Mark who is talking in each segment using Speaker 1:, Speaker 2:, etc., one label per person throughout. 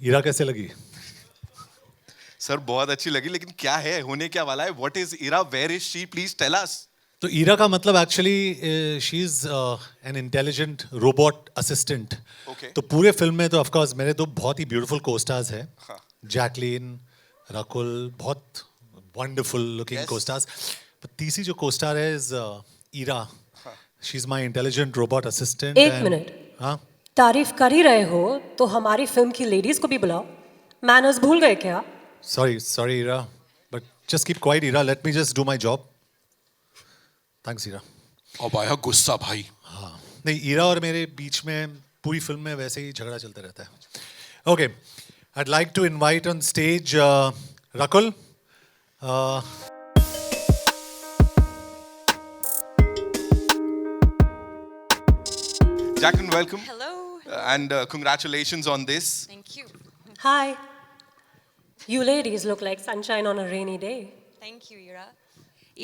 Speaker 1: ईरा कैसे लगी?
Speaker 2: सर बहुत अच्छी लगी, लेकिन क्या है, होने क्या वाला है? What is Ira? Where is she? Please tell us.
Speaker 1: तो ईरा का मतलब actually she is an intelligent robot assistant.
Speaker 2: Okay.
Speaker 1: तो पूरे फिल्म में तो ऑफ कोर्स मेरे तो बहुत ही ब्यूटीफुल कोस्टार्स हैं.
Speaker 2: हाँ.
Speaker 1: जैकलीन, रकुल, बहुत वंडरफुल लुकिंग
Speaker 2: Yes.
Speaker 1: कोस्टार्स. पर तीसरी जो कोस्टार है is Ira. She is my intelligent robot assistant.
Speaker 3: एक मिनट.
Speaker 1: हाँ,
Speaker 3: तारीफ कर ही रहे हो तो हमारी फिल्म की लेडीज को भी बुलाओ. मैनर्स भूल गए क्या?
Speaker 1: sorry Ira, but just keep quiet Ira. Let me just do my job. Thanks Ira.
Speaker 2: अब आया गुस्सा भाई.
Speaker 1: नहीं, ईरा और मेरे बीच में पूरी फिल्म में वैसे ही झगड़ा चलता रहता है. Okay, I'd like to invite on stage Rakul.
Speaker 2: Jacqueline, welcome.
Speaker 4: Hello.
Speaker 2: And congratulations on this.
Speaker 4: Thank you.
Speaker 3: Hi. You ladies look like sunshine on a rainy day.
Speaker 4: Thank you, Ira.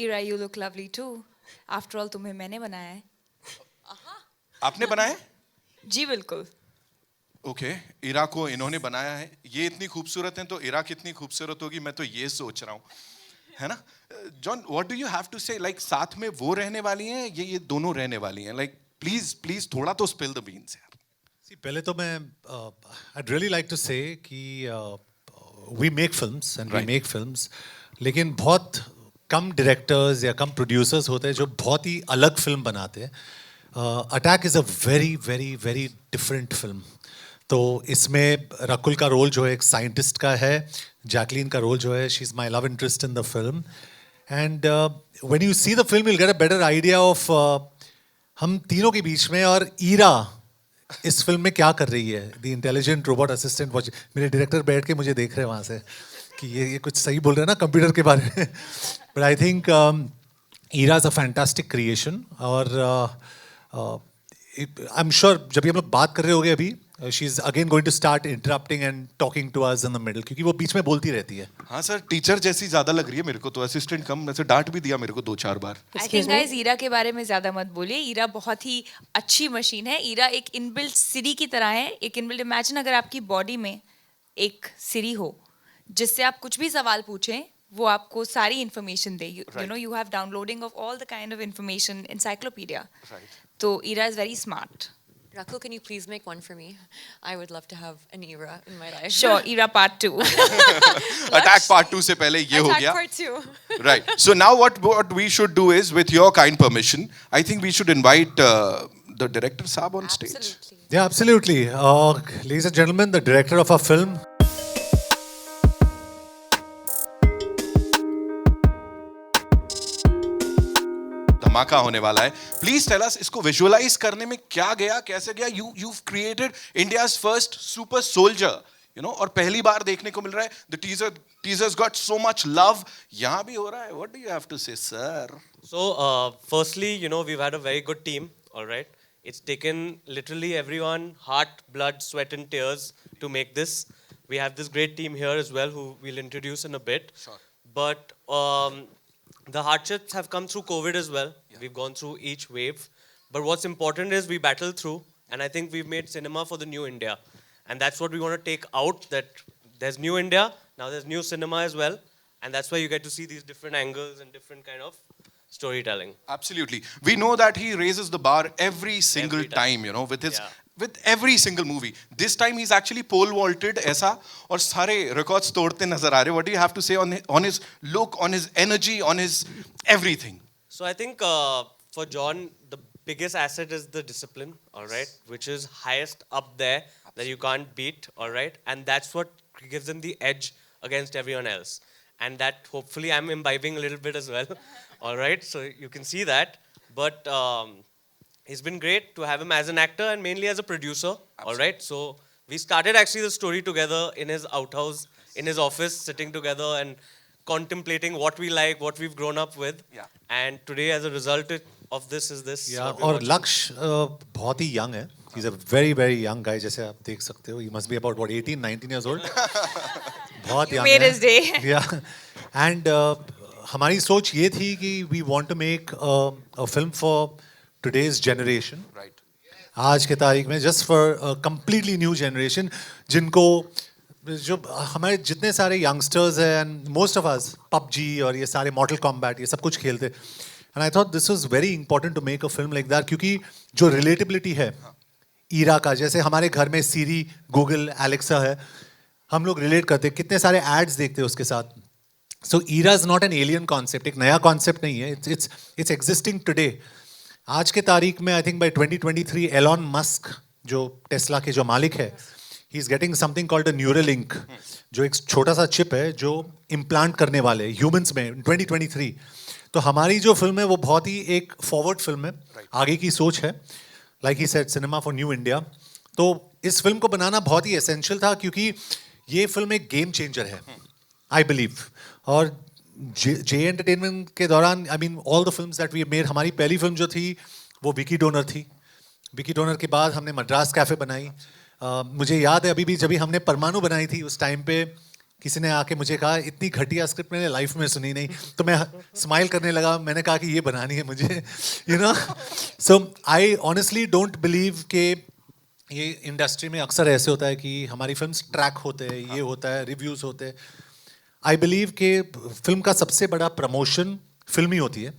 Speaker 4: Ira, you look lovely too. After all, तुम्हें मैंने बनाया है.
Speaker 2: आपने बनाया?
Speaker 4: जी बिल्कुल.
Speaker 2: Okay, इरा को इन्होंने बनाया है. ये इतनी खूबसूरत हैं तो इरा कितनी खूबसूरत होगी, मैं तो ये सोच रहा हूँ, है ना? John, what do you have to say? Like साथ में वो रहने वाली हैं, ये दोनों रहने वाली हैं? लाइक प्लीज थोड़ा तो स्पिल द बीन्स यार.
Speaker 1: See, पहले तो मैं I'd really like to say कि we make films and we
Speaker 2: Right.
Speaker 1: make films, लेकिन बहुत कम डायरेक्टर्स या कम प्रोड्यूसर्स होते हैं जो बहुत ही अलग फिल्म बनाते हैं. Attack is a very very very different film. तो इसमें रकुल का रोल जो है एक साइंटिस्ट का है. जैकलीन का रोल जो है, she is my love interest in the film. And when you see the film you will get a better idea of हम तीनों के बीच में. और ईरा इस फिल्म में क्या कर रही है, द इंटेलिजेंट रोबोट असिस्टेंट. मेरे डायरेक्टर बैठ के मुझे देख रहे हैं वहाँ से कि ये कुछ सही बोल रहे हैं ना कंप्यूटर के बारे में. But I think Ira is a fantastic creation. और आई एम श्योर जब भी हम लोग बात कर रहे होंगे अभी, she is again going to start interrupting and talking to us in the middle, क्योंकि वो बीच में बोलती रहती है.
Speaker 2: हाँ सर, टीचर जैसी ज्यादा लग रही है मेरे को तो. असिस्टेंट कम, वैसे डांट भी दिया मेरे को 2-4 बार.
Speaker 4: I think guys, ईरा के बारे में ज्यादा मत बोलिए. ईरा बहुत ही अच्छी मशीन है. ईरा एक इनबिल्ट सिरी की तरह है. एक इनबिल्ट, इमेजिन अगर आपकी बॉडी में एक सिरी हो जिससे आप कुछ भी सवाल पूछें वो आपको सारी इंफॉर्मेशन दे. You know, you have downloading of all the kind of information, encyclopedia. तो Ira is very smart.
Speaker 5: Rakul, can you please make one for me? I would love to have an Ira in my life.
Speaker 4: Sure, Ira part 2.
Speaker 2: Attack part 2 से पहले ये हो
Speaker 5: Attack
Speaker 2: गया.
Speaker 5: part 2.
Speaker 2: Right. So now what we should do is, with your kind permission, I think we should invite the director Saab on stage.
Speaker 5: Absolutely.
Speaker 1: Yeah, absolutely. Ladies and gentlemen, the director of our film.
Speaker 2: धमाका होने वाला है. Please tell अस, इसको visualise करने में क्या गया, कैसे गया? you've created India's first super soldier, you know, और पहली बार देखने को मिल रहा है. The teasers got so much love. यहाँ भी हो रहा है. What do you have to say, sir?
Speaker 6: So, firstly, you know, we've had a very good team, all right? It's taken literally everyone, heart, blood, sweat and tears to make this. We have this great team here as well who we'll introduce in a bit.
Speaker 2: Sure.
Speaker 6: But the hardships have come through COVID as well. Yeah. We've gone through each wave. But what's important is we battled through, and I think we've made cinema for the new India. And that's what we want to take out, that there's new India, now there's new cinema as well. And that's why you get to see these different angles and different kind of storytelling.
Speaker 2: Absolutely. We know that he raises the bar every single
Speaker 6: Every time.
Speaker 2: time, you know, with his
Speaker 6: Yeah.
Speaker 2: with every single movie. This time he's actually pole vaulted ऐसा, और सारे records तोड़ते नजर आ रहे. What do you have to say on his look, on his energy, on his everything?
Speaker 6: So I think for John, the biggest asset is the discipline, all right, which is highest up there that you can't beat, all right, and that's what gives him the edge against everyone else, and that hopefully I'm imbibing a little bit as well, all right, so you can see that, but it's been great to have him as an actor and mainly as a producer, all right, so we started actually the story together in his outhouse, in his office, sitting together and contemplating what we like, what we've grown up with,
Speaker 2: Yeah.
Speaker 6: and today as a result of this is this.
Speaker 1: Yeah,
Speaker 6: what we
Speaker 1: और
Speaker 6: watched.
Speaker 1: लक्ष्य बहुत ही young है. He's a very very young guy, जैसे आप देख सकते हो. He must be about what 18-19 years old. बहुत
Speaker 4: You
Speaker 1: young
Speaker 4: made
Speaker 1: है.
Speaker 4: his day.
Speaker 1: Yeah, and हमारी सोच ये थी कि we want to make a film for today's generation.
Speaker 2: Right.
Speaker 1: आज के तारीख में just for a completely new generation जिनको जो हमारे जितने सारे यंगस्टर्स हैं and most of us PUBG और ये सारे मॉर्टल कॉम्बैट ये सब कुछ खेलते, and I thought this was very important to make a film like that, क्योंकि जो रिलेटेबिलिटी है ईरा का, जैसे हमारे घर में सीरी, गूगल, एलेक्सा है, हम लोग रिलेट करते हैं, कितने सारे एड्स देखते हैं उसके साथ. So Ira is not an alien concept, एक नया कॉन्सेप्ट नहीं है, इट्स एग्जिस्टिंग टुडे. आज के तारीख में I think by 2023 Elon Musk जो टेस्ला के जो मालिक है, he is getting something called a Neuralink, जो एक छोटा सा चिप है जो इम्प्लांट करने वाले ह्यूमंस में 2023. तो हमारी जो फिल्म है वो बहुत ही एक फॉरवर्ड फिल्म है, आगे की सोच है, like he said cinema for new India. तो इस फिल्म को बनाना बहुत ही एसेंशियल था, क्योंकि ये फिल्म एक गेम चेंजर है, आई बिलीव. और जे एंटरटेनमेंट के दौरान, I mean all the films that we made, हमारी पहली फिल्म जो थी वो विकी डोनर थी. विकी डोनर के बाद हमने मद्रास कैफे बनाई. मुझे याद है अभी भी, जब भी हमने परमाणु बनाई थी उस टाइम पे किसी ने आके मुझे कहा इतनी घटिया स्क्रिप्ट मैंने लाइफ में सुनी नहीं, तो मैं स्माइल करने लगा, मैंने कहा कि ये बनानी है मुझे, you know. So I honestly don't believe कि ये इंडस्ट्री में अक्सर ऐसे होता है कि हमारी फिल्म्स ट्रैक होते हैं, ये होता है, रिव्यूज़ होते हैं. आई बिलीव कि फिल्म का सबसे बड़ा प्रमोशन फिल्म ही होती है.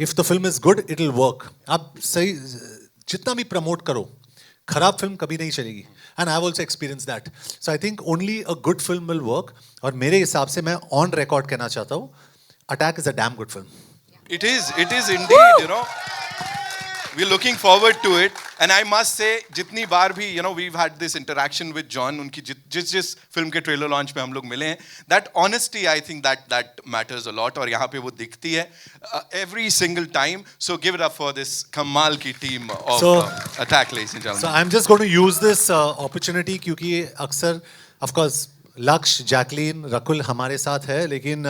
Speaker 1: If the film is good it will work. आप सही जितना भी प्रमोट करो, खराब फिल्म कभी नहीं चलेगी. And I have also experience that. So I think only a good film will work. और मेरे हिसाब से मैं ऑन रिकॉर्ड कहना चाहता हूँ, attack is a damn good film.
Speaker 2: It is indeed, you know. We're looking forward to it. And I must say, जितनी बार भी, you know, we've had this interaction with John, उनकी जिस फिल्म के trailer launch पे हम लोग मिले हैं, that honesty, I think that matters a lot. और यहाँ पे वो दिखती है every single time. So give it up for this कमाल की team of Attack, ladies and gentlemen.
Speaker 1: So I'm just going to use this opportunity, क्योंकि अक्सर of course लक्ष्य, जैकलीन, रकुल हमारे साथ है, लेकिन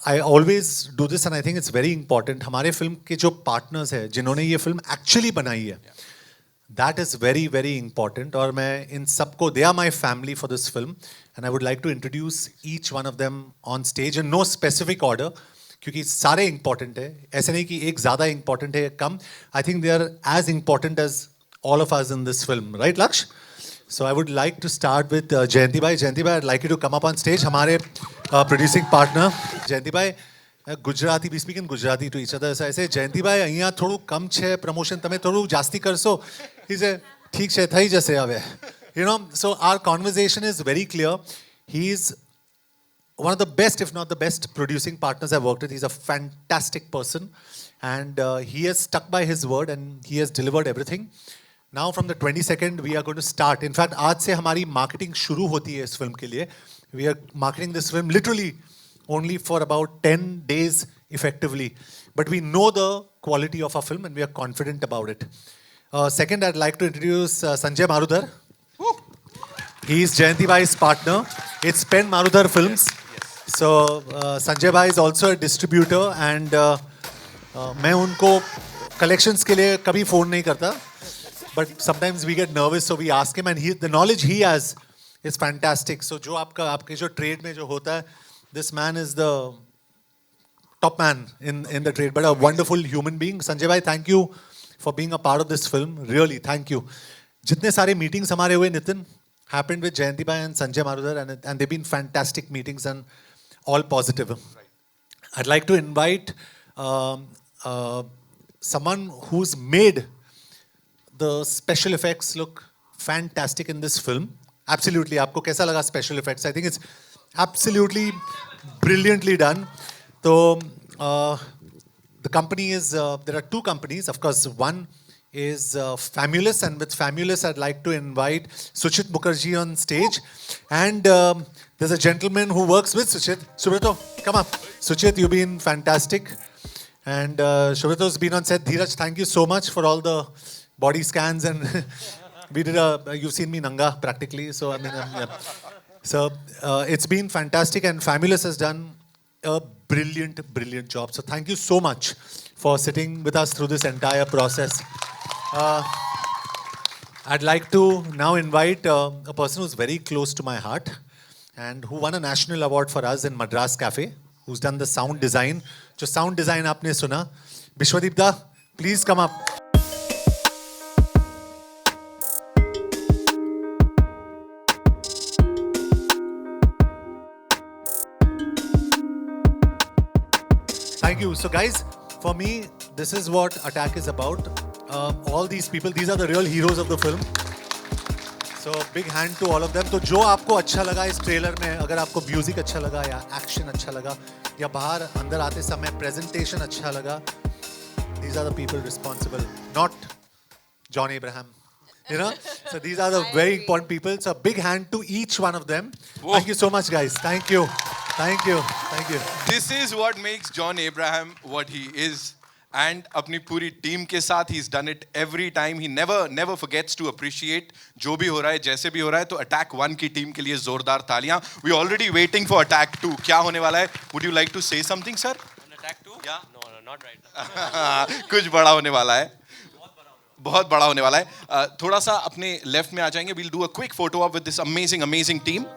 Speaker 1: I always do this and I think it's very important. हमारे फिल्म के जो पार्टनर्स हैं जिन्होंने ये फिल्म एक्चुअली बनाई है, that is very very important. और मैं इन सबको, they are my family for this film and I would like to introduce each one of them on stage in no specific order, क्योंकि सारे important है, ऐसे नहीं कि एक ज़्यादा important है कम. I think they are as important as all of us in this film, right Laksh? So I would like to start with Jayanti bhai. Jayanti bhai, I'd like you to come up on stage. हमारे producing partner Jayanti bhai, Gujarati, we speak in Gujarati to each other. So I say, Jayanti bhai, અહીંયા થોડું કમ છે promotion, તમે થોડું જાસ્તી કરશો. He said, ઠીક છે, થઈ જશે હવે. You know, so our conversation is very clear. He is one of the best, if not the best, producing partners I've worked with. He's a fantastic person, and he has stuck by his word and he has delivered everything. Now from the 22nd we are going to start. In fact, आज से हमारी marketing शुरू होती है इस film के लिए. We are marketing this film literally only for about 10 days effectively. But we know the quality of our film and we are confident about it. Second, I'd like to introduce Sanjay Marudhar. He is Jayanti bhai's partner. It's Pen Marudhar Films. So Sanjay bhai is also a distributor and मैं उनको collections के लिए कभी phone नहीं करता. But sometimes we get nervous, so we ask him, and the knowledge he has is fantastic. So जो आपके जो trade में जो होता है, this man is the top man in the trade, but a wonderful human being. Sanjay bhai, thank you for being a part of this film. Really, thank you. जितने सारे meetings हमारे हुए Nitin happened with Jayanti bhai and Sanjay Marudhar, and they've been fantastic meetings and all positive. I'd like to invite someone who's made the special effects look fantastic in this film. Absolutely. आपको कैसा लगा special effects? I think it's absolutely brilliantly done. So the company is, there are two companies. Of course, one is Famulous, and with Famulous, I'd like to invite Suchit Mukherjee on stage. And there's a gentleman who works with Suchit. Subrito, come up. Suchit, you've been fantastic. And Subrito's been on set. Dheeraj, thank you so much for all the body scans, and we did you've seen me nanga practically, so I mean, yeah. So it's been fantastic, and Famulous has done a brilliant job. So thank you so much for sitting with us through this entire process. I'd like to now invite a person who's very close to my heart and who won a national award for us in Madras Cafe, who's done the sound design. जो sound design आपने सुना, Bishwadeep da, please come up. Thank you. So guys, for me, this is what Attack is about. All these people, these are the real heroes of the film. So big hand to all of them. तो जो आपको अच्छा लगा इस trailer में, अगर आपको music अच्छा लगा या एक्शन अच्छा लगा या बाहर अंदर आते समय प्रेजेंटेशन अच्छा लगा, these are the people responsible, not John Abraham. You know, so these are the very important people. So big hand to each one of them.
Speaker 2: Whoa.
Speaker 1: Thank you so much, guys. Thank you, thank you, thank you.
Speaker 2: This is what makes John Abraham what he is. And अपनी पूरी team के साथ he's done it every time. He never forgets to appreciate जो भी हो रहा है, जैसे भी हो रहा है. तो Attack 1 की टीम के लिए जोरदार तालियां. We already waiting for Attack 2. क्या होने वाला है? Would you like to say something, sir?
Speaker 6: On Attack 2?
Speaker 2: Yeah.
Speaker 6: No, not right now.
Speaker 2: कुछ बड़ा होने वाला है. बहुत बड़ा होने वाला है. थोड़ा सा अपने लेफ्ट में आ जाएंगे. We'll do a quick photo op with this amazing team.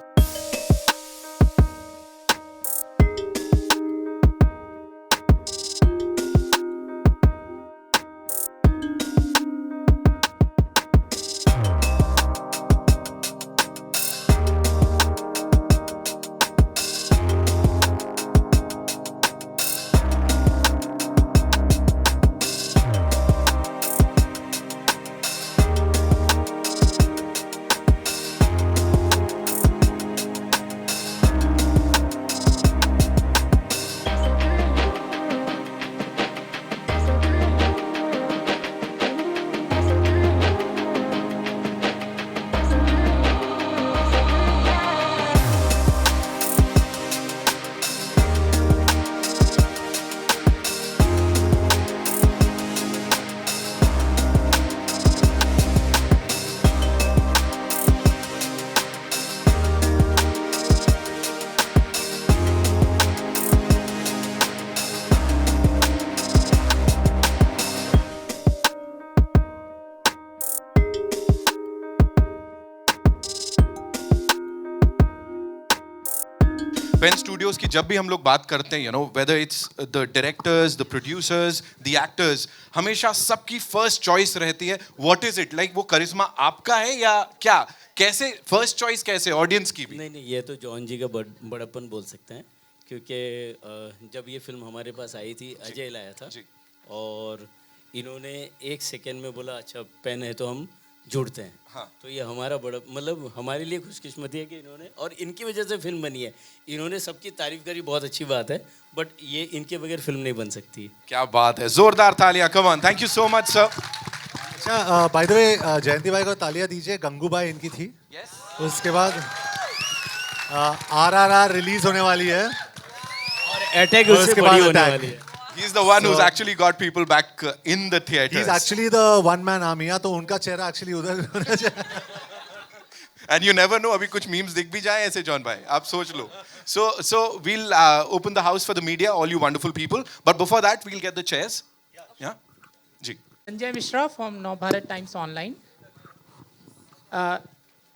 Speaker 2: Pen Studios की जब भी हम लोग बात करते हैं, whether it's the directors, the producers, the actors, हमेशा सबकी फर्स्ट चॉइस रहती है व्हाट इज इट लाइक. वो करिश्मा आपका है या क्या? कैसे फर्स्ट चॉइस, कैसे ऑडियंस की भी?
Speaker 7: नहीं, ये तो जॉन जी का बड़प्पन बोल सकते हैं, क्योंकि जब ये फिल्म हमारे पास आई थी, अजय लाया था
Speaker 2: जी.
Speaker 7: और इन्होंने एक सेकेंड में बोला अच्छा पेन है तो हम जुड़ते हैं.
Speaker 2: हाँ.
Speaker 7: तो ये हमारा बड़ा मतलब हमारे लिए खुशकिस्मती है कि इन्होंने, और इनकी वजह से फिल्म बनी है. इन्होंने सबकी तारीफ करी, बहुत अच्छी बात है, बट ये इनके बगैर फिल्म नहीं बन सकती.
Speaker 2: क्या बात है, जोरदार तालियां. Come on, thank you so much sir.
Speaker 1: अच्छा, बाय द वे जयंती भाई को तालियां दीजिए. गंगूबाई इनकी थी. उसके बाद RRR रिलीज होने वाली है
Speaker 7: और अटैक
Speaker 1: और
Speaker 7: उससे
Speaker 1: उसके
Speaker 7: बड़ी
Speaker 1: बाद
Speaker 7: होने
Speaker 1: Attack.
Speaker 7: वाली है.
Speaker 2: He's the one who's
Speaker 1: So-
Speaker 2: actually got people back in the theaters.
Speaker 1: He's actually the one man army. या तो उनका चेहरा एक्चुअली उधर होना चाहिए.
Speaker 2: And you never know, अभी कुछ memes दिख भी जाए ऐसे जॉन भाई, आप सोच लो. So we'll open the house for the media, all you wonderful people. But before that, we'll get the chairs. Yeah. जी.
Speaker 8: Sanjay Mishra from Navbharat Times online.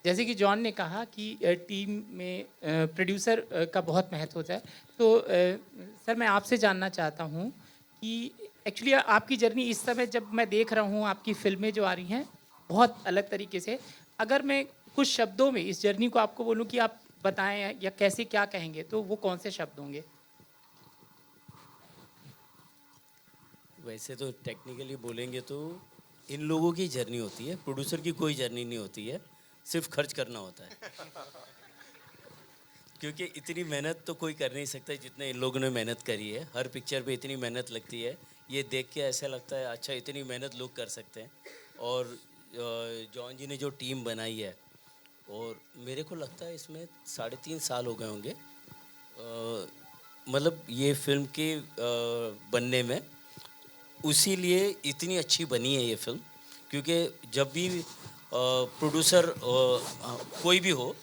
Speaker 8: जैसे कि जॉन ने कहा कि टीम में प्रोड्यूसर का बहुत महत्व होता है, तो सर मैं आपसे जानना चाहता हूँ कि एक्चुअली आपकी जर्नी इस समय जब मैं देख रहा हूँ, आपकी फिल्में जो आ रही हैं बहुत अलग तरीके से, अगर मैं कुछ शब्दों में इस जर्नी को आपको बोलूँ कि आप बताएं या कैसे क्या कहेंगे, तो वो कौन से शब्द होंगे?
Speaker 7: वैसे तो टेक्निकली बोलेंगे तो इन लोगों की जर्नी होती है, प्रोड्यूसर की कोई जर्नी नहीं होती है, सिर्फ खर्च करना होता है. क्योंकि इतनी मेहनत तो कोई कर नहीं सकता जितने इन लोगों ने मेहनत करी है. हर पिक्चर पे इतनी मेहनत लगती है, ये देख के ऐसा लगता है अच्छा इतनी मेहनत लोग कर सकते हैं. और जॉन जी ने जो टीम बनाई है, और मेरे को लगता है इसमें 3.5 साल हो गए होंगे मतलब ये फिल्म के बनने में. उसी लिए इतनी अच्छी बनी है ये फिल्म, क्योंकि जब भी प्रोड्यूसर कोई भी हो,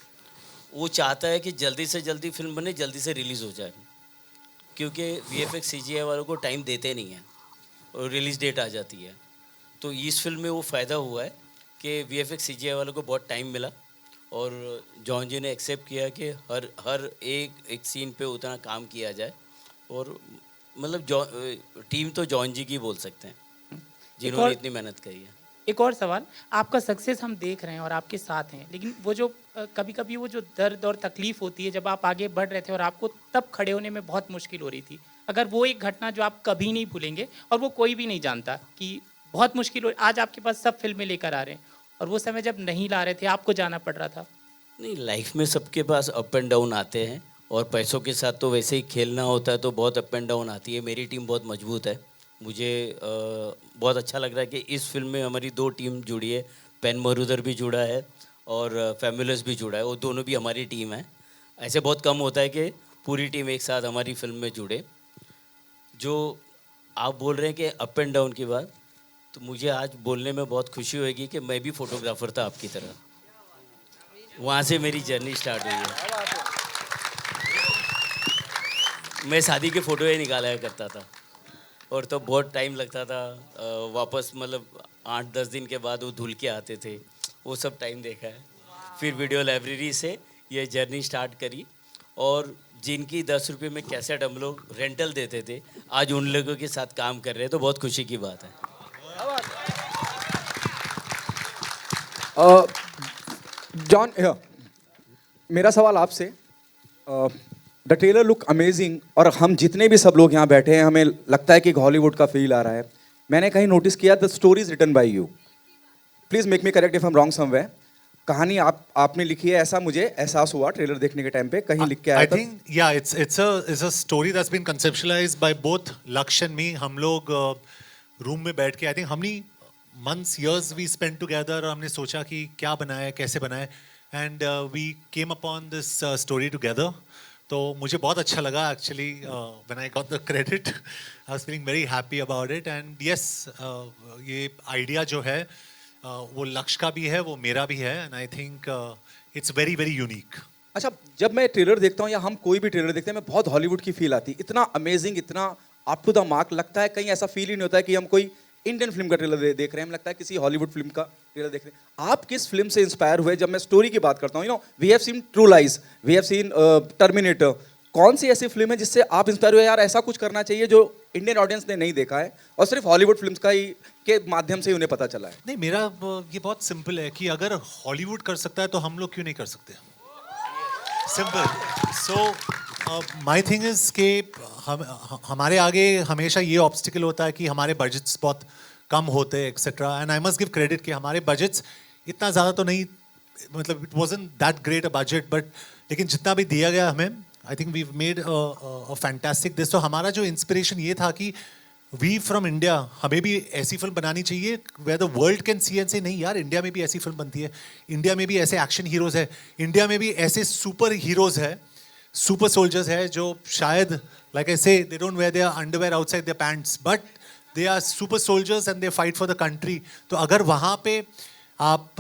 Speaker 7: वो चाहता है कि जल्दी से जल्दी फिल्म बने, जल्दी से रिलीज़ हो जाए, क्योंकि VFX CGI वालों को टाइम देते नहीं हैं और रिलीज़ डेट आ जाती है. तो इस फिल्म में वो फ़ायदा हुआ है कि VFX CGI वालों को बहुत टाइम मिला, और जॉन जी ने एक्सेप्ट किया कि हर एक सीन पे उतना काम किया जाए. और मतलब टीम तो जॉन जी की बोल सकते हैं जिन्होंने इतनी मेहनत करी है.
Speaker 8: एक और सवाल, आपका सक्सेस हम देख रहे हैं और आपके साथ हैं, लेकिन वो जो कभी कभी वो जो दर्द और तकलीफ होती है जब आप आगे बढ़ रहे थे और आपको तब खड़े होने में बहुत मुश्किल हो रही थी, अगर वो एक घटना जो आप कभी नहीं भूलेंगे और वो कोई भी नहीं जानता कि बहुत मुश्किल हो, आज आपके पास सब फिल्में लेकर आ रहे हैं और वो समय जब नहीं ला रहे थे आपको जाना पड़ रहा था।
Speaker 7: नहीं, लाइफ में सबके पास अप एंड डाउन आते हैं और पैसों के साथ तो वैसे ही खेलना होता है, तो बहुत अप एंड डाउन आती है। मेरी टीम बहुत मजबूत है। मुझे बहुत अच्छा लग रहा है कि इस फिल्म में हमारी 2 टीम जुड़ी है। पेन मरुदर भी जुड़ा है और फैमुलस भी जुड़ा है, वो दोनों भी हमारी टीम है। ऐसे बहुत कम होता है कि पूरी टीम एक साथ हमारी फिल्म में जुड़े। जो आप बोल रहे हैं कि अप एंड डाउन की बात, तो मुझे आज बोलने में बहुत खुशी होगी कि मैं भी फोटोग्राफर था आपकी तरह। वहाँ से मेरी जर्नी स्टार्ट हुई है। मैं शादी के फ़ोटो ही निकाला करता था और तो बहुत टाइम लगता था, वापस मतलब 8-10 दिन के बाद वो धुल के आते थे, वो सब टाइम देखा है। फिर वीडियो लाइब्रेरी से ये जर्नी स्टार्ट करी और जिनकी 10 रुपये में कैसेट हम लोग रेंटल देते थे, आज उन लोगों के साथ काम कर रहे हैं, तो बहुत खुशी की बात है।
Speaker 9: जॉन, मेरा सवाल आपसे, द ट्रेलर लुक अमेजिंग और हम जितने भी सब लोग यहाँ बैठे हैं हमें लगता है कि हॉलीवुड का फील आ रहा है। मैंने कहीं नोटिस किया the story is written by you, please make me correct if I am wrong somewhere. कहानी आपने लिखी है, ऐसा मुझे एहसास हुआ ट्रेलर देखने के टाइम पे, कहीं लिख के आया
Speaker 1: I
Speaker 9: था।
Speaker 1: think yeah, it's a story that's been conceptualized by both Laksh and me. हम लोग रूम में बैठ के I think how many months, years we spent together और हमने सोचा कि क्या बनाए, कैसे बनाए, and we came upon this story together. तो मुझे बहुत अच्छा लगा actually when I got the credit. I was feeling very happy about it and yes, ये idea जो है वो लक्ष्य का भी है, वो मेरा भी है and I think it's very very unique.
Speaker 9: अच्छा, जब मैं ट्रेलर देखता हूँ या हम कोई भी ट्रेलर देखते हैं, मैं बहुत हॉलीवुड की फील आती है, इतना अमेजिंग, इतना अप टू द मार्क लगता है। कहीं ऐसा फील ही नहीं होता है कि हम कोई इंडियन फिल्म का ट्रेलर देख रहे हैं, हमें लगता है किसी हॉलीवुड फिल्म का ट्रेलर देख रहे हैं। आप किस फिल्म से इंस्पायर हुए? जब मैं स्टोरी की बात करता हूँ, you know we have seen True Lies, we have seen Terminator, कौन सी ऐसी फिल्म है जिससे आप इंस्पायर हुए, यार ऐसा कुछ करना चाहिए जो इंडियन ऑडियंस ने नहीं देखा है और सिर्फ हॉलीवुड फिल्म्स का ही के माध्यम से ही उन्हें पता चला है?
Speaker 1: नहीं, मेरा ये बहुत सिंपल है कि अगर हॉलीवुड कर सकता है तो हम लोग क्यों नहीं कर सकते? Simple. So my thing is कि हमारे आगे हमेशा ये ऑब्स्टिकल होता है कि हमारे बजट्स बहुत कम होते हैं etcetera, and I must give credit कि हमारे बजट्स इतना ज़्यादा तो नहीं, मतलब it wasn't that great a budget, but लेकिन जितना भी दिया गया हमें, I think we made a fantastic this. तो हमारा जो इंस्पिरेशन ये था कि वी फ्रॉम इंडिया, हमें भी ऐसी फिल्म बनानी चाहिए where the world can see and say नहीं यार, इंडिया में भी ऐसी फिल्म बनती है, इंडिया में भी ऐसे एक्शन हीरोज़ है, इंडिया में भी ऐसे सुपर हीरोज़ है, सुपर सोल्जर्स है जो शायद like I say they don't wear their underwear outside their pants, but they are super soldiers and they fight for the country. तो अगर वहाँ पे आप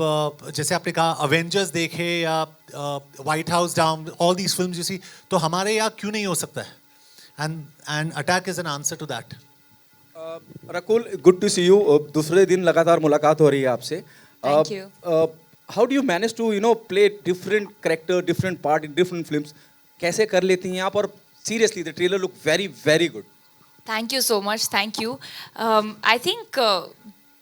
Speaker 1: जैसे आपने कहा अवेंजर्स देखे या White House Down, all these films you see, तो हमारे यहाँ क्यों नहीं हो सकता है? And Attack is an answer to that.
Speaker 9: Rakul, good to see you. दूसरे दिन लगातार मुलाकात हो रही है आपसे।
Speaker 4: Thank you.
Speaker 9: How do you manage to play different character, different part in different films? कैसे कर लेती हैं आप? और seriously the trailer look very very good.
Speaker 4: Thank you so much. Thank you. I think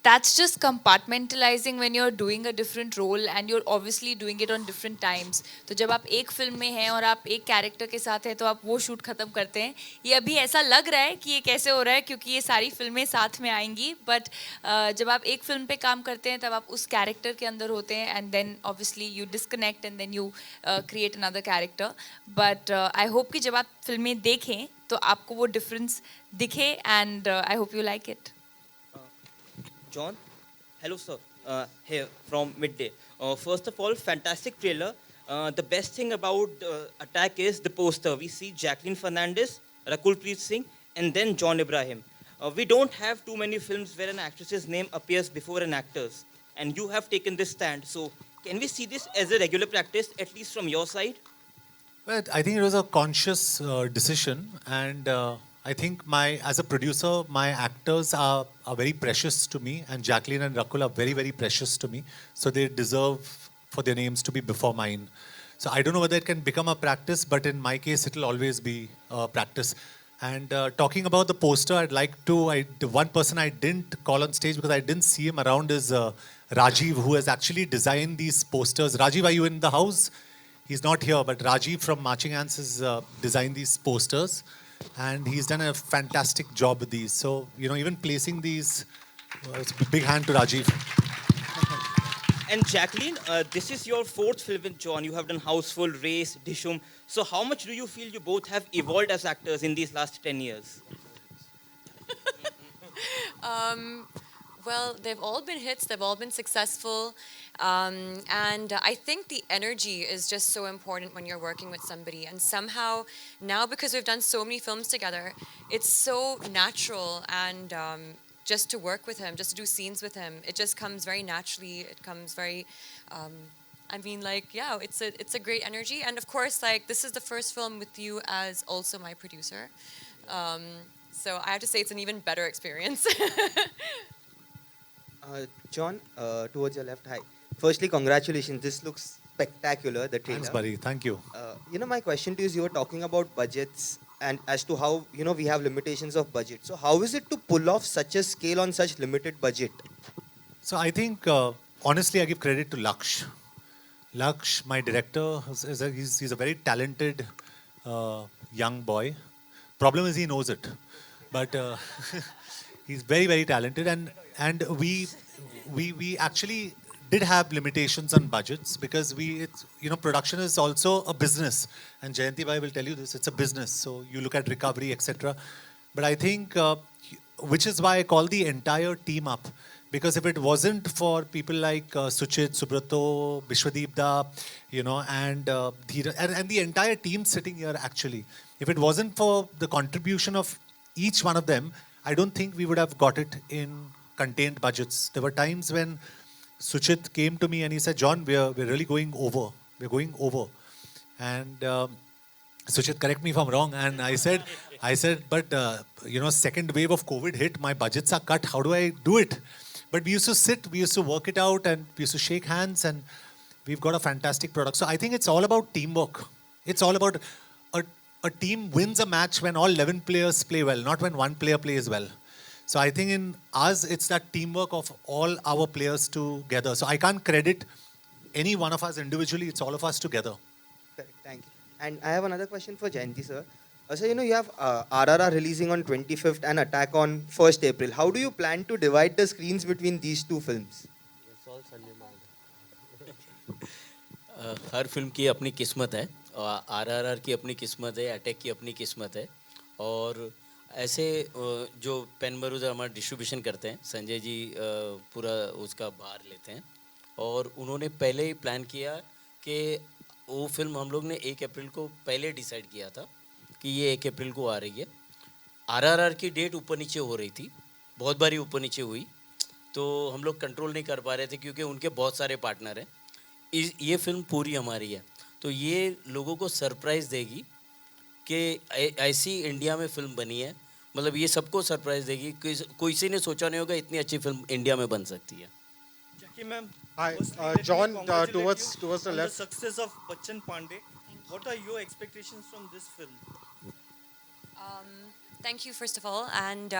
Speaker 4: that's just compartmentalizing when you're doing a different role and you're obviously doing it on different times. तो जब आप एक film में हैं और आप एक character के साथ हैं तो आप वो शूट ख़त्म करते हैं। ये अभी ऐसा लग रहा है कि ये कैसे हो रहा है क्योंकि ये सारी फिल्में साथ में आएंगी, बट जब आप एक फिल्म पे काम करते हैं तब आप उस कैरेक्टर के अंदर होते हैं and then obviously you disconnect and then you create another character. But I hope कि जब आप फिल्में देखें तो आपको वो डिफरेंस दिखे and I hope you like it.
Speaker 10: John, hello sir, here from Midday. First of all, fantastic trailer. The best thing about Attack is the poster. We see Jacqueline Fernandez, Rakul Preet Singh, and then John Ibrahim. We don't have too many films where an actress's name appears before an actor's, and you have taken this stand. So, can we see this as a regular practice, at least from your side?
Speaker 1: Well, I think it was a conscious decision, and I think as a producer, my actors are very precious to me, and Jacqueline and Rakul are very, very precious to me. So they deserve for their names to be before mine. So I don't know whether it can become a practice, but in my case, it will always be a practice. And talking about the poster, I'd like to, the one person I didn't call on stage because I didn't see him around is Rajiv, who has actually designed these posters. Rajiv, are you in the house? He's not here, but Rajiv from Marching Ants has designed these posters. and he's done a fantastic job with these. So, you know, even placing these, it's a big hand to Rajiv.
Speaker 10: And Jacqueline, this is your fourth film with John. You have done Houseful, Race, Dishum. So how much do you feel you both have evolved as actors in these last 10 years?
Speaker 5: Well, they've all been hits, they've all been successful. And I think the energy is just so important when you're working with somebody. And somehow, now because we've done so many films together, it's so natural and just to work with him, just to do scenes with him, it just comes very naturally. It comes very, I mean, like, yeah, it's a great energy. And of course, like, this is the first film with you as also my producer. So I have to say it's an even better experience.
Speaker 11: John, towards your left, hi. Firstly, congratulations. This looks spectacular, the trailer.
Speaker 1: Thanks, buddy. Thank you.
Speaker 11: My question to you is, you were talking about budgets and as to how, we have limitations of budget. So how is it to pull off such a scale on such limited budget?
Speaker 1: So I think, honestly, I give credit to Laksh. Laksh, my director, he's a very talented young boy. Problem is he knows it. But he's very, very talented. And we actually did have limitations on budgets because production is also a business. And Jayanti Bhai will tell you this, it's a business. So you look at recovery, etc. But I think, which is why I call the entire team up. Because if it wasn't for people like Suchit, Subrato, Bishwadeep Da, and Dheeraj, and the entire team sitting here actually, if it wasn't for the contribution of each one of them, I don't think we would have got it in contained budgets. There were times when Suchit came to me and he said, John, we're really going over. We're going over. And Suchit, correct me if I'm wrong. And I said, but second wave of COVID hit, my budgets are cut. How do I do it? But we used to sit, we used to work it out, and we used to shake hands, and we've got a fantastic product. So I think it's all about teamwork. It's all about a team wins a match when all 11 players play well, not when one player plays well. So I think in us, it's that teamwork of all our players together. So I can't credit any one of us individually. It's all of us together.
Speaker 11: Correct, thank you. And I have another question for Jayanti, sir. So, you have RRR releasing on 25th and Attack on 1st April. How do you plan to divide the screens between these two films?
Speaker 7: Her film की अपनी किस्मत है, RRR की अपनी किस्मत है, attack की अपनी किस्मत है, और ऐसे जो पेन मरूदा हमारा डिस्ट्रीब्यूशन करते हैं, संजय जी पूरा उसका भार लेते हैं, और उन्होंने पहले ही प्लान किया कि वो फिल्म हम लोग ने 1 अप्रैल को पहले डिसाइड किया था कि ये 1 अप्रैल को आ रही है. RRR की डेट ऊपर नीचे हो रही थी, बहुत बारी ऊपर नीचे हुई, तो हम लोग कंट्रोल नहीं कर पा रहे थे क्योंकि उनके बहुत सारे पार्टनर हैं. ये फिल्म पूरी हमारी है, तो ये लोगों को सरप्राइज़ देगी कि ऐसी इंडिया में फिल्म बनी है. मतलब ये सबको सरप्राइज़ देगी, कोई से ने सोचा नहीं होगा इतनी अच्छी फिल्म इंडिया में बन सकती है.
Speaker 12: Jackie ma'am,
Speaker 13: hi,
Speaker 12: firstly,
Speaker 13: John,
Speaker 12: let me congratulate
Speaker 13: towards
Speaker 12: you
Speaker 13: the
Speaker 12: on
Speaker 13: left.
Speaker 12: The success of Bachchan Pandey. What are your expectations from this film?
Speaker 5: Thank you, first of all. And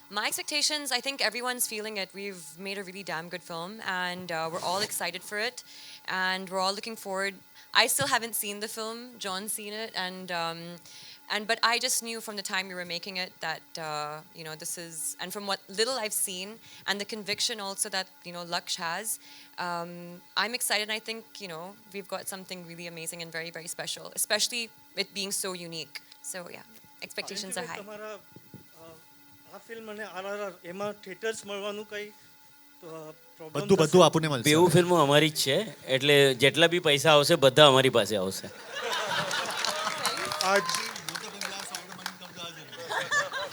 Speaker 5: my expectations, I think everyone's feeling it. We've made a really damn good film, and we're all excited for it, and we're all looking forward. I still haven't seen the film. John's seen it, but I just knew from the time we were making it that this is, and from what little I've seen, and the conviction also that Laksh has, I'm excited. And I think we've got something really amazing and very, very special, especially it being so unique. So yeah, expectations are high.
Speaker 12: તમારા આ film અને RRR એમાં theatres મળવાનું કઈ
Speaker 1: બધું બધું આપણને મળશે.
Speaker 7: બેઉ ફિલ્મો અમારી જ છે, એટલે જેટલા બી પૈસા આવશે બધા અમારી પાસે આવશે.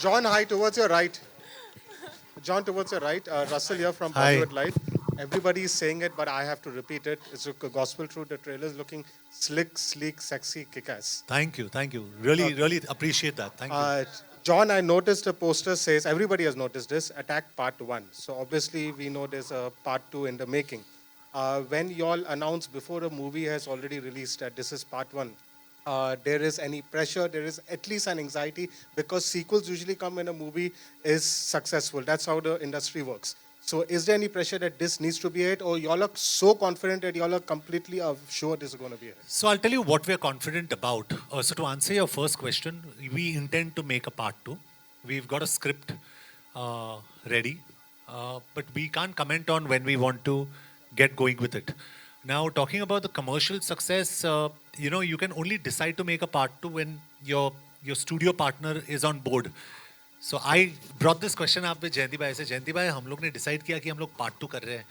Speaker 13: John, hi, towards your right. John, towards your right. Russell here from Bollywood Live. Everybody is saying it, but I have to repeat it. It's a gospel truth. The trailer is looking slick, sleek, sexy, kick-ass.
Speaker 1: Thank you. Really, really appreciate that. Thank you.
Speaker 13: John, I noticed the poster says, everybody has noticed this, Attack Part 1. So obviously we know there's a Part 2 in the making. When you all announce before a movie has already released that this is Part 1, there is any pressure, there is at least an anxiety, because sequels usually come when a movie is successful. That's how the industry works. So is there any pressure that this needs to be it, or y'all are so confident that y'all are completely sure this is going to be it?
Speaker 1: So I'll tell you what we're confident about. So to answer your first question, we intend to make a part 2. We've got a script ready, but we can't comment on when we want to get going with it. Now, talking about the commercial success, you can only decide to make a part 2 when your studio partner is on board. So I brought this question up with जयंती भाई से. जयंती भाई, हम लोग ने decide किया कि हम लोग part 2 कर रहे हैं.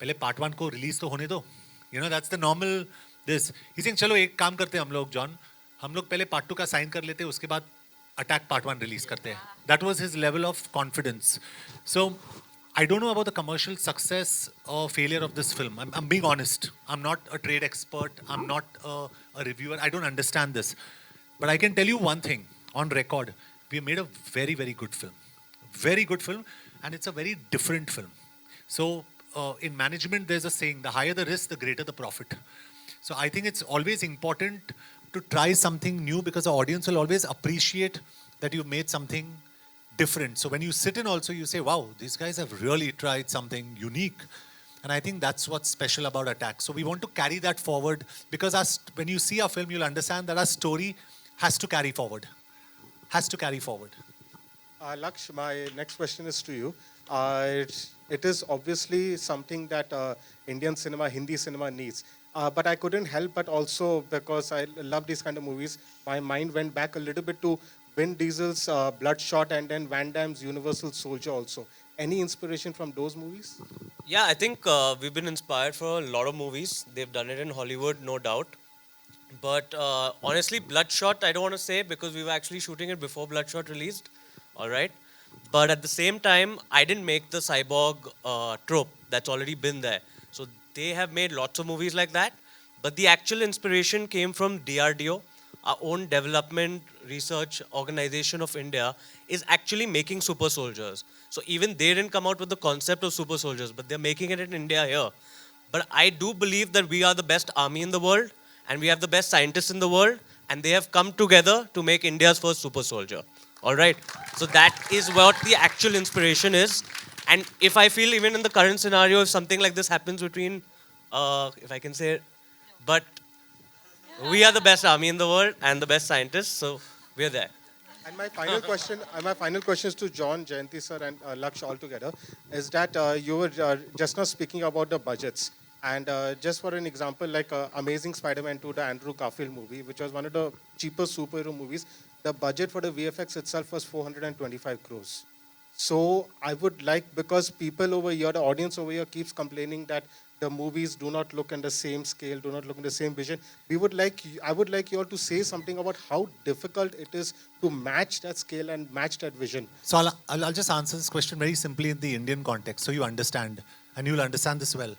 Speaker 1: पहले part 1 को release तो होने दो. That's the normal this. He's saying चलो एक काम करते हैं हम लोग, John. हम लोग पहले part 2 का sign कर लेते हैं, उसके बाद Attack part 1 release करते हैं. That was his level of confidence. So I don't know about the commercial success or failure of this film. I'm being honest. I'm not a trade expert. I'm not a reviewer. I don't understand this. But I can tell you one thing on record. We made a very, very good film. Very good film. And it's a very different film. So in management, there's a saying, the higher the risk, the greater the profit. So I think it's always important to try something new because the audience will always appreciate that you've made something different. So when you sit in also, you say, wow, these guys have really tried something unique. And I think that's what's special about Attack. So we want to carry that forward because when you see our film, you'll understand that our story has to carry forward. Has to carry forward.
Speaker 13: Laksh, my next question is to you. It is obviously something that Indian cinema, Hindi cinema needs. But I couldn't help but also, because I love these kind of movies, my mind went back a little bit to Vin Diesel's Bloodshot and then Van Damme's Universal Soldier also. Any inspiration from those movies?
Speaker 6: Yeah, I think we've been inspired for a lot of movies. They've done it in Hollywood, no doubt. But honestly, Bloodshot, I don't want to say because we were actually shooting it before Bloodshot released. All right. But at the same time, I didn't make the cyborg trope. That's already been there. So they have made lots of movies like that. But the actual inspiration came from DRDO. Our own development research organization of India is actually making super soldiers. So even they didn't come out with the concept of super soldiers, but they're making it in India here. But I do believe that we are the best army in the world and we have the best scientists in the world and they have come together to make India's first super soldier. All right. So that is what the actual inspiration is. And if I feel even in the current scenario, if something like this happens between, if I can say it, but we are the best army in the world and the best scientists, so we're there.
Speaker 13: And my final question is to John, Jayanti sir, and Laksh all together, is that you were just now speaking about the budgets. And just for an example, like Amazing Spider-Man 2, the Andrew Garfield movie, which was one of the cheapest superhero movies, the budget for the VFX itself was 425 crores. So I would like, because people over here, the audience over here keeps complaining that the movies do not look in the same scale, do not look in the same vision. I would like you all to say something about how difficult it is to match that scale and match that vision.
Speaker 1: So I'll just answer this question very simply in the Indian context, so you understand, and you'll understand this well.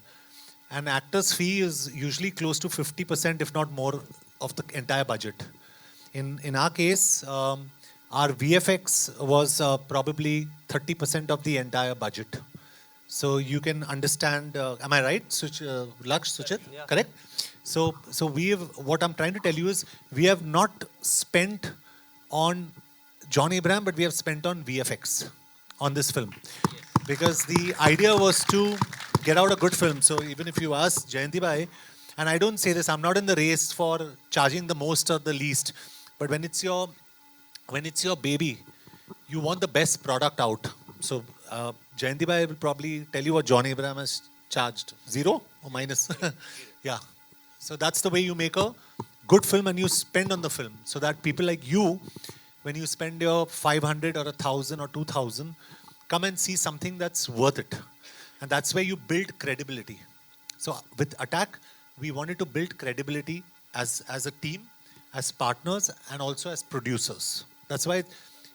Speaker 1: An actor's fee is usually close to 50%, if not more, of the entire budget. In our case, our VFX was probably 30% of the entire budget. So you can understand, am I right, Laksh, Suchit?
Speaker 6: Yeah.
Speaker 1: Correct? So what I'm trying to tell you is, we have not spent on John Abraham, but we have spent on VFX on this film. Yes. Because the idea was to get out a good film. So even if you ask Jayanti Bhai, and I don't say this, I'm not in the race for charging the most or the least, but when it's your baby, you want the best product out. So Jayanti Bhai will probably tell you what John Abraham has charged. 0 or minus? Yeah. So that's the way you make a good film and you spend on the film. So that people like you, when you spend your 500 or 1,000 or 2,000, come and see something that's worth it. And that's where you build credibility. So with Attack, we wanted to build credibility as a team, as partners, and also as producers. That's why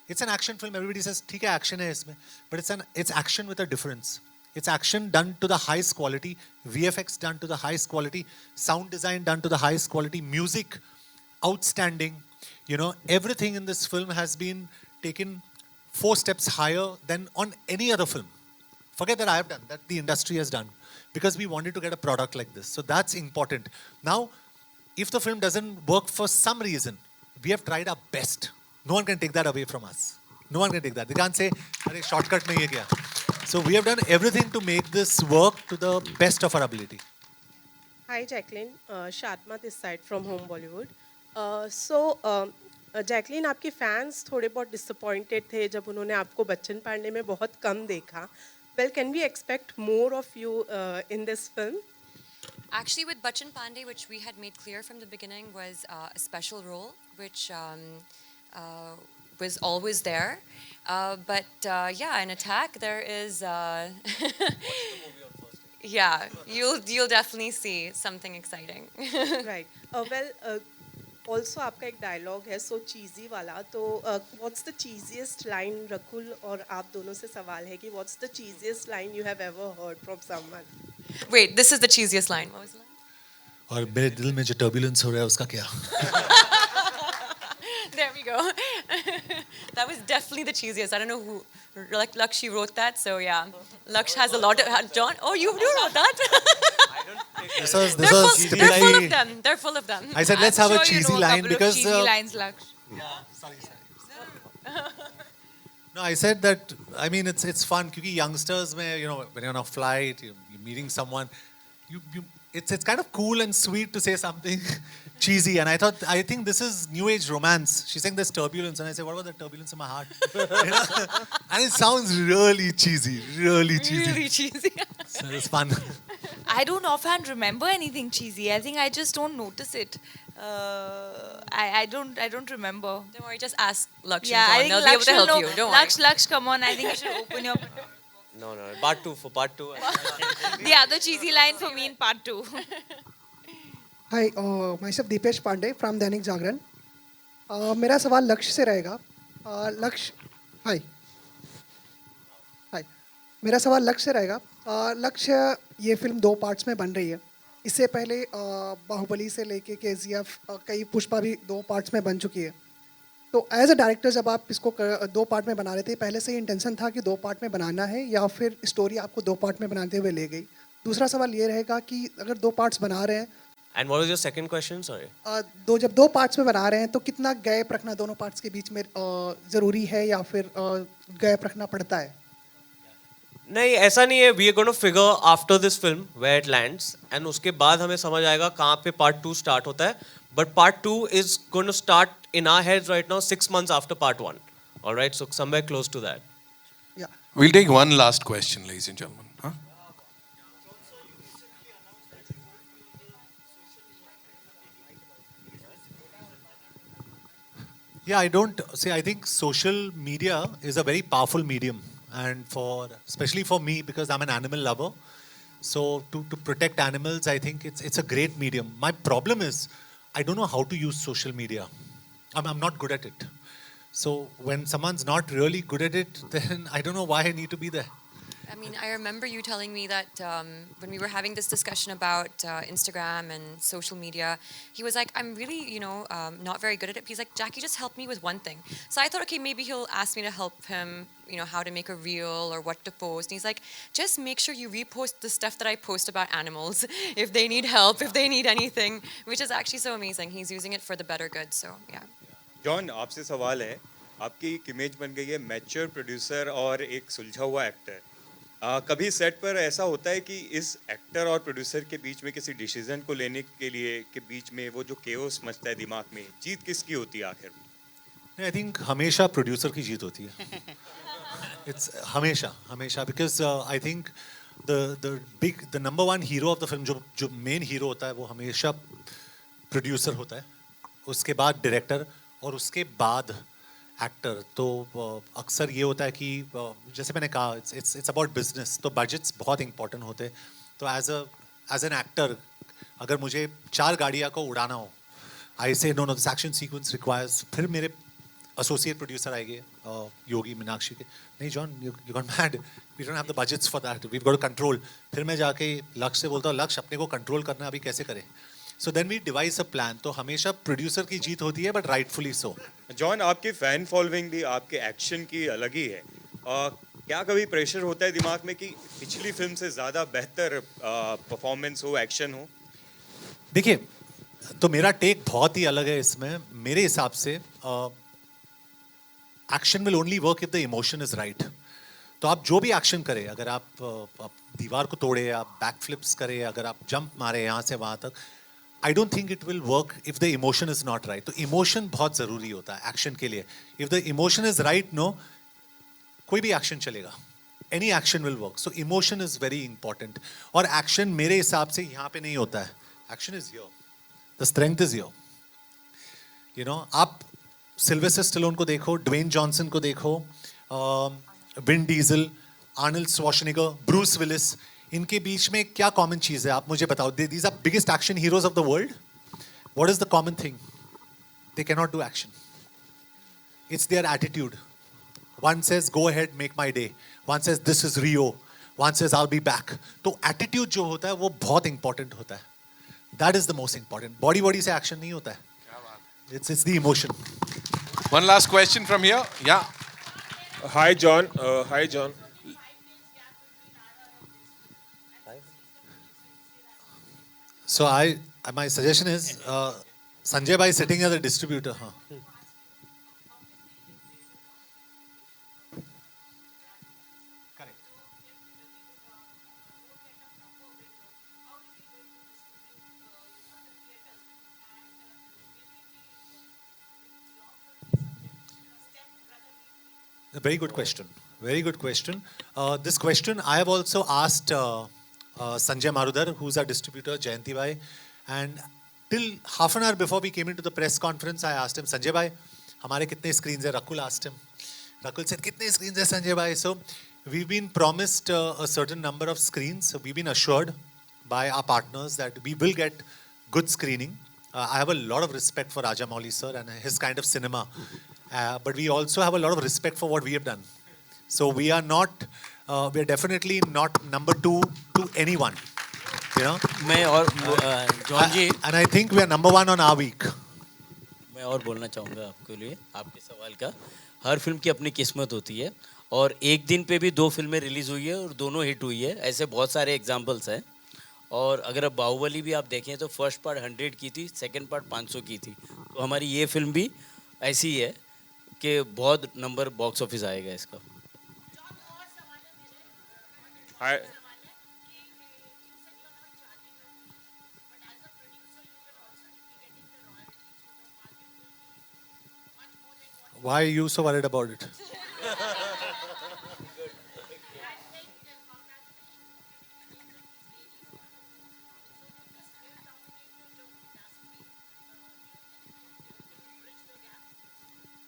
Speaker 1: it's an action film. Everybody says, "Theek hai, action hai isme," but it's action with a difference. It's action done to the highest quality, VFX done to the highest quality, sound design done to the highest quality, music outstanding. Everything in this film has been taken 4 steps higher than on any other film. Forget that I have done, that the industry has done, because we wanted to get a product like this. So that's important. Now, if the film doesn't work for some reason, we have tried our best. No one can take that away from us. No one can take that. They can't say, "Arey, shortcut mein ye kya." So we have done everything to make this work to the best of our ability.
Speaker 14: Hi, Jacqueline. Shatma this side from Home Bollywood. Jacqueline, आपके fans थोड़े बहुत disappointed थे जब उन्होंने आपको बच्चन पांडे में बहुत कम देखा. Well, can we expect more of you in this film?
Speaker 5: Actually, with Bachchan Pandey, which we had made clear from the beginning, was a special role, which was always there. But in Attack, there is. Yeah, you'll definitely see something exciting.
Speaker 14: Right. Also आपका एक dialogue है so cheesy वाला. तो what's the cheesiest line, Rakul और आप दोनों से सवाल है कि what's the cheesiest line you have ever heard from someone?
Speaker 5: Wait, this is the cheesiest line. What was the line?
Speaker 1: और मेरे दिल में जो turbulence हो रहा है उसका क्या?
Speaker 5: There we go. That was definitely the cheesiest. I don't know who, like Laksh, wrote that. So yeah, Laksh has a lot of John. Oh, you wrote that?
Speaker 1: This was
Speaker 5: They're full of them. They're full of them.
Speaker 1: I said let's have a cheesy line because
Speaker 4: cheesy lines, Laksh.
Speaker 1: sorry. No, I said that. I mean, it's fun because youngsters, when you're on a flight, you're meeting someone, it's kind of cool and sweet to say something cheesy. And I think this is new age romance. She's saying there's turbulence, and I say, what about the turbulence in my heart? And it sounds really cheesy, really cheesy.
Speaker 5: Really cheesy.
Speaker 1: So it's fun.
Speaker 4: I don't offhand remember anything cheesy. I think I just don't notice it. I don't remember.
Speaker 5: Don't worry, just ask Laksh.
Speaker 4: Yeah, I think
Speaker 5: they'll be able
Speaker 4: Laksh
Speaker 5: to
Speaker 4: will
Speaker 5: help
Speaker 4: know.
Speaker 5: you. Don't worry.
Speaker 4: Laksh, come on. I think you should open your.
Speaker 6: No, part two. For part two.
Speaker 4: The other cheesy line for me in part 2.
Speaker 15: Hi, myself Deepesh Pandey from Dainik Jagran. मेरा सवाल लक्ष्य से रहेगा. मेरा सवाल लक्ष्य से रहेगा. लक्ष्य ये फिल्म 2 पार्ट्स में बन रही है. इससे पहले बाहुबली से लेके KGF कई पुष्पा भी 2 पार्ट्स में बन चुकी है. तो एज अ डायरेक्टर जब आप इसको 2 पार्ट में बना रहे थे, पहले से ही इंटेंशन था कि 2 पार्ट में बनाना है या फिर स्टोरी आपको 2 पार्ट में बनाते हुए ले गई? दूसरा सवाल ये रहेगा कि अगर 2 पार्ट्स बना रहे हैं.
Speaker 6: And what was your second question? Sorry.
Speaker 15: जब 2 पार्ट्स में बना रहे हैं तो कितना गैप रखना दोनों पार्ट्स के बीच में ज़रूरी है या फिर गैप रखना पड़ता है?
Speaker 6: नहीं, ऐसा नहीं है. We are going to figure after this film where it lands, and उसके बाद हमें समझ आएगा कहाँ पे part 2 start होता है. But part 2 is going to start in our heads right now 6 months after part 1. All right, so somewhere close to that.
Speaker 15: Yeah.
Speaker 2: We'll take one last question, ladies and gentlemen. Huh?
Speaker 1: Yeah, I think social media is a very powerful medium, and especially for me, because I'm an animal lover. So to protect animals, I think it's a great medium. My problem is I don't know how to use social media. I'm not good at it. So when someone's not really good at it, then I don't know why I need to be there.
Speaker 5: I mean, I remember you telling me that when we were having this discussion about Instagram and social media, he was like, I'm really, not very good at it. He's like, Jackie, just help me with one thing. So I thought, okay, maybe he'll ask me to help him, how to make a reel or what to post. And he's like, just make sure you repost the stuff that I post about animals if they need help, if they need anything, which is actually so amazing. He's using it for the better good, so yeah.
Speaker 16: John, आपसे सवाल है. आपकी एक image बन गई है mature producer और एक सुलझा हुआ एक्टर. कभी सेट पर ऐसा होता है कि इस एक्टर और प्रोड्यूसर के बीच में किसी डिसीजन को लेने के लिए के बीच में वो जो केओस मचता है दिमाग में, जीत किसकी होती है आखिर में?
Speaker 1: I think हमेशा प्रोड्यूसर की जीत होती है. It's हमेशा because I think the number one hero of the film, जो main hero होता है वो हमेशा प्रोड्यूसर होता है. उसके बाद डायरेक्टर और उसके बाद एक्टर. तो अक्सर ये होता है कि जैसे मैंने कहा इट्स अबाउट बिजनेस, तो बजट्स बहुत इंपॉर्टेंट होते हैं. तो एज एन एक्टर अगर मुझे 4 गाड़ियाँ को उड़ाना हो, I say no this action sequence requires, फिर मेरे एसोसिएट प्रोड्यूसर आएंगे योगी मीनाक्षी के, नहीं John you got mad, we don't have the budgets for that, we got to control. फिर मैं जाके लक्ष्य से बोलता हूँ लक्ष्य अपने को कंट्रोल करना अभी कैसे करें. So then we devise a plan. तो हमेशा प्रोड्यूसर की जीत होती है, but rightfully so.
Speaker 16: जॉन, आपकी फैन फॉलोइंग भी आपके एक्शन की अलग ही है. क्या कभी प्रेशर होता है दिमाग में कि पिछली फिल्म से ज़्यादा बेहतर परफॉर्मेंस हो, एक्शन हो?
Speaker 1: देखिए, तो मेरा टेक बहुत ही अलग है इसमें. मेरे हिसाब से action will only work if the emotion is right. तो आप जो भी एक्शन करें, अगर आप दीवार को तोड़े, आप बैक फ्लिप्स करें, अगर आप जंप मारे यहाँ से वहाँ तक, I don't think it will work if the emotion is not right. तो इमोशन बहुत ज़रूरी होता है एक्शन के लिए. If the emotion is right, no, कोई भी एक्शन चलेगा. Any action will work. So emotion is very important. और एक्शन मेरे हिसाब से यहाँ पे नहीं होता है. Action is your, the strength is your. You know, आप सिल्वेस्टर स्टेलोन को देखो, ड्वेन जॉनसन को देखो, Vin Diesel, Arnold Schwarzenegger, Bruce Willis, इनके बीच में क्या कॉमन चीज़ है आप मुझे बताओ. These are biggest action heroes of the world. What is the common thing? They can not do action. It's their attitude. One says go ahead, make my day. One says this is Rio. One says I will be back. तो attitude जो होता है वो बहुत important होता है. That is the most important. Body से action नहीं होता है. It's the emotion.
Speaker 2: One last question from here. Yeah.
Speaker 17: Hi, John. Hi, John.
Speaker 1: So my suggestion is Sanjay Bhai sitting as a distributor. Huh? A very good question. Very good question. This question I have also asked Sanjay Marudar, who's our distributor, Jayanti Bhai, and till half an hour before we came into the press conference, I asked him, Sanjay Bhai, हमारे कितने screens है? Rakul asked him. Rakul said, कितने screens है Sanjay Bhai? So we've been promised a certain number of screens. So we've been assured by our partners that we will get good screening. I have a lot of respect for Rajamouli sir and his kind of cinema. But we also have a lot of respect for what we have done. So we are definitely not number two to anyone. You know?
Speaker 7: मैं और John ji,
Speaker 1: And I think we are number one on our week.
Speaker 7: मैं और बोलना चाहूँगा आपके लिए, आपके सवाल का. हर फिल्म की अपनी किस्मत होती है और एक दिन पे भी 2 फिल्में रिलीज़ हुई है और दोनों हिट हुई है. ऐसे बहुत सारे एग्जाम्पल्स हैं. और अगर अब बाहुबली भी आप देखें तो फर्स्ट पार्ट 100 की थी, सेकंड पार्ट 500 की थी. तो हमारी ये फिल्म भी ऐसी ही है कि बहुत नंबर बॉक्स ऑफिस आएगा इसका.
Speaker 17: Hi.
Speaker 1: Why are you so worried about it?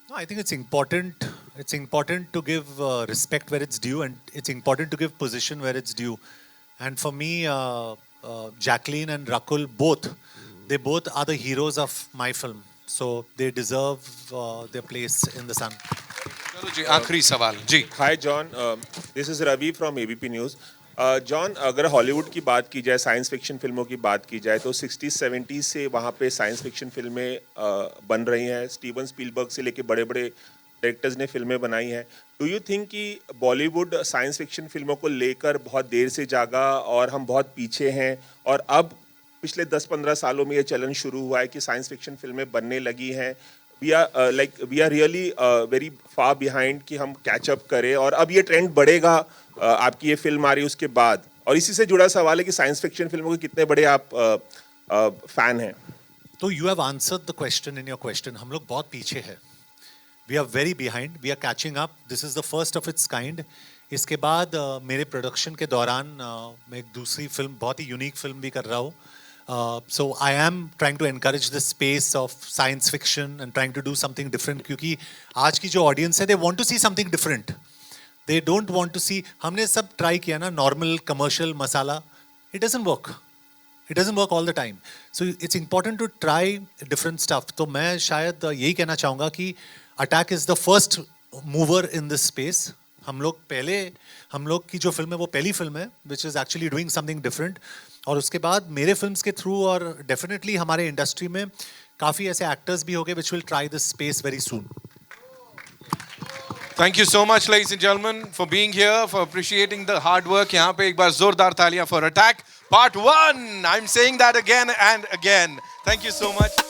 Speaker 1: No, I think it's important. It's important to give respect where it's due, and it's important to give position where it's due. And for me, Jacqueline and Rakul they both are the heroes of my film. So they deserve their place in the sun.
Speaker 2: चलो जी, आखिरी सवाल जी.
Speaker 17: Hi, John. This is Ravi from ABP News. John, अगर Hollywood की बात की जाए, science fiction फिल्मों की बात की जाए, तो 60-70 से वहाँ पे साइंस फिक्शन फिल्में बन रही हैं. स्टीवन स्पीलबर्ग से लेके बड़े बड़े डायरेक्टर्स ने फिल्में बनाई हैं. डू यू थिंक कि बॉलीवुड साइंस फिक्शन फिल्मों को लेकर बहुत देर से जागा और हम बहुत पीछे हैं, और अब पिछले 10-15 सालों में ये चलन शुरू हुआ है कि साइंस फिक्शन फिल्में बनने लगी हैं? We are really very far behind कि हम कैचअप करें, और अब ये ट्रेंड बढ़ेगा. आपकी ये फिल्म आ रही है उसके बाद, और इसी से जुड़ा सवाल है कि साइंस फिक्शन फिल्मों के कितने बड़े आप फैन हैं?
Speaker 1: तो you have answered the question in your question. हम लोग बहुत पीछे हैं. We are very behind. We are catching up. This is the first of its kind. इसके बाद मेरे प्रोडक्शन के दौरान मैं एक दूसरी फिल्म, बहुत ही यूनिक फिल्म भी कर रहा हूँ. So I am trying to encourage the space of science fiction and trying to do something different, क्योंकि आज की जो audience है, they want to see something different. They don't want to see, हमने सब try किया ना, normal commercial masala. It doesn't work. It doesn't work all the time. So it's important to try different stuff. तो मैं शायद यही कहना चाहूँगा कि Attack is the first mover in this space. हम लोग की जो फिल्म है वो पहली फिल्म है which is actually doing something different. और उसके बाद मेरे फिल्म्स के थ्रू और डेफिनेटली हमारे इंडस्ट्री में काफ़ी ऐसे एक्टर्स भी होंगे which will try this space very soon.
Speaker 2: Thank you so much, ladies and gentlemen, for being here, for appreciating the hard work. यहाँ पे एक बार जोरदार तालियां for Attack Part 1. I'm saying that again and again. Thank you so much.